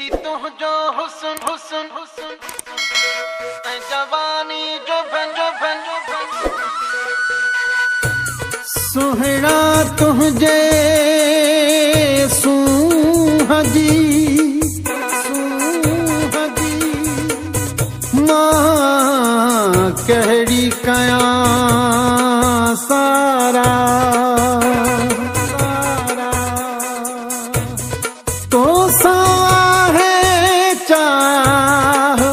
ॾिसी तुंहिंजो हुस्न हुस्न हुस्न ऐं जवानी जो भंज सुहिणा तुंहिंजे सूंह जी मां कहिड़ी कयां सारा तो सां है चाह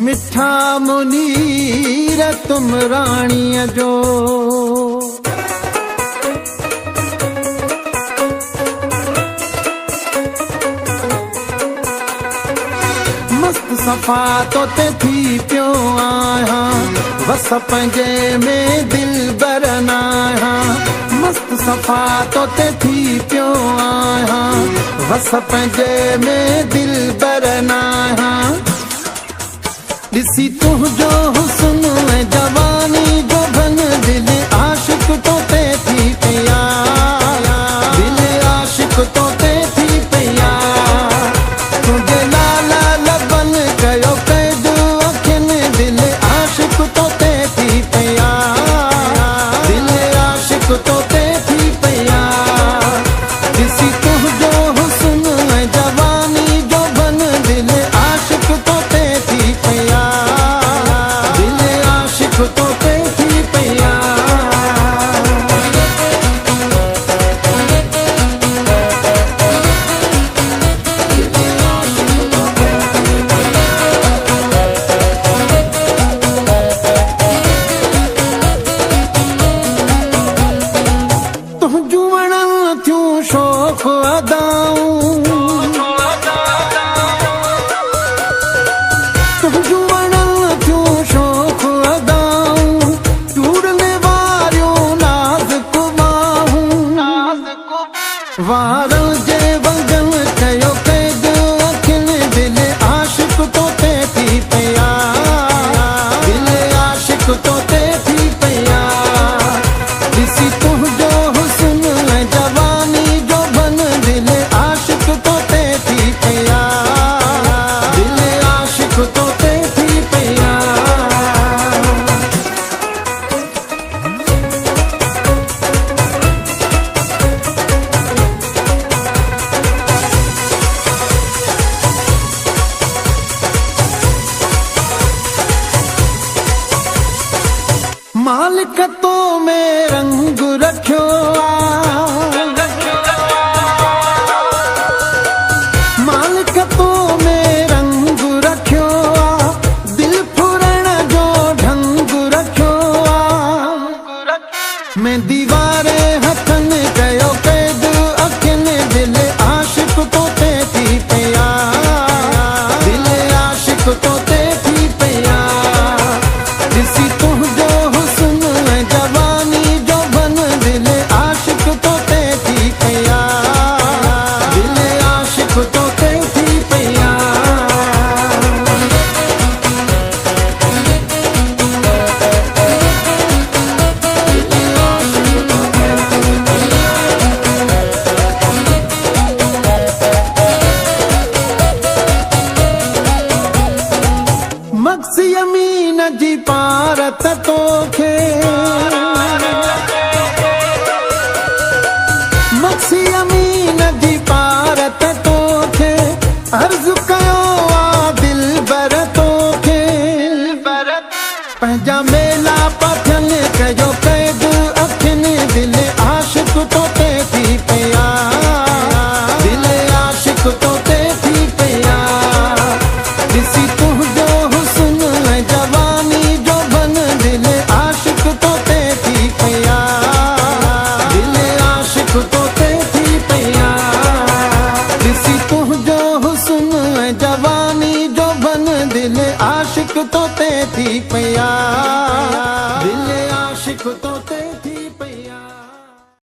मिठा मुनीर तुम राणीअ जो मस्त सफ़ा तो ते थी पियो आहियां बस पंहिंजे में दिल बरन आहियां मस्त सफ़ा तो ते थी पियो आहियां बस पंहिंजे में दिल बरन आहियां ॾिसी तुंहिंजो हुस्न ऐं जवानी जो भन दिल आशिक तो ते थी पिया दिल आशिक तो ते थी पिया तुंहिंजे लाला लबन कयो कैद अखियुनि दिल आशिक तो ते थी पिया दिल आशिक तो ते थी पिया ॾिसी तुंहिंजो हुस्न ऐं जवानी जो भन दिल आशिक तो ते थी पिया दिल आशिक तो ते थी पिया तुंहिंजूं वणनि थियूं शौक़ अदाऊं तुंहिंजूं वणनि थियूं शौक़ अदाऊं चूड़ने वारियूं नाज़ुक बाहूं वारनि जे वंगनि कयो कैद अखियुनि दिल आशिक तो ते थी पिया दिल आशिक तो ते थी पिया ॾिसी तुंहिंजो हुस्न ऐं जवानी जो भन दिल आशिक तो ते थी पिया दिल आशिक तो ते थी पिया मालिक तो में रंग रखियो मालिक तो में रंग रखियो दिल फुरण जो ढंग रखियो मैं दीवारे हथनि कयो कैद अखियुनि दिल आशिक तो ते थी पिया दिल आशिक तो ते थी पिया ॾिसी तुंहिंजो हुस्न ऐं जवानी जो भन दिल आशिक तो ते थी पिया दिल आशिक तो ते थी पिया मक्सी यमीन जी पारत तोखे मक्सी यमीन जी पारत तोखे अर्ज़ कयो आ दिल बर तोखे पंहिंजा मेला पथियनि कयो कैद अखियुनि दिल आशिक तो ते थी पिया दिल आशिक तो ते थी पिया ॾिसी तुंहिंजो हुस्न ऐं जवानी जो भन दिल आशिक तो ते थी पिया दिल आशिक तो ते थी पिया ॾिसी तुंहिंजो हुस्न ऐं जवानी जो भन दिल आशिक तो ते थी पिया दिल